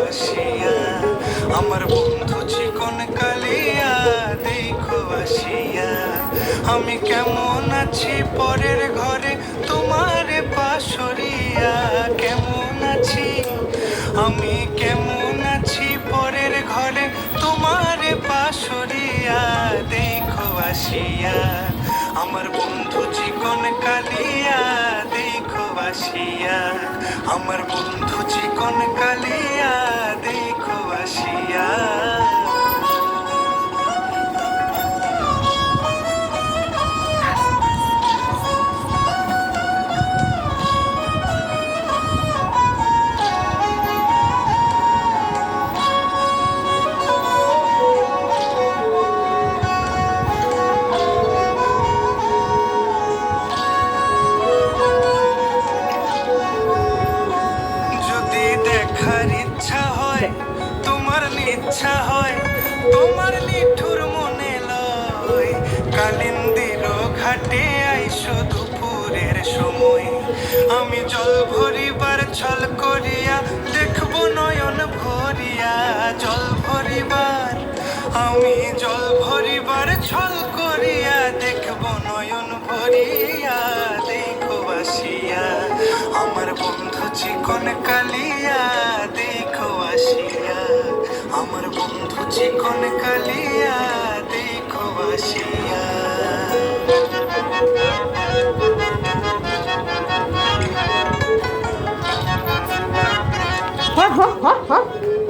আসিয়া আমার বন্ধু চিকন কালিয়া দেখো আসিয়া আমি কেমন আছি পরের ঘরে তোমার পাশরিয়া কেমন আছি আমি কেমন আছি পরের ঘরে তোমার পাশরিয়া দেখো আসিয়া আমার বন্ধু চিকন কালিয়া দেখো আসিয়া আমার বন্ধু চিকন কালিয়া দেখো আসিয়া যদি দেখার ইচ্ছা হয় তোমার নিচ্ছা হয় তোমার নিঠুর মনে লয় কালিন্দির ঘাটে আইসো দুপুরের সময় আমি জল ভরিবার ছল করিয়া দেখবো নয়ন ভরিয়া জল ভরিবার আমি জল ভরিবার ছল করিয়া দেখবো নয়ন ভরিয়া দেখো আসিয়া আমার বন্ধু চিকন কালিয়া দেখো আসিয়া আমার বন্ধু চিকন কালিয়া দেখো আসিয়া হ্যাঁ।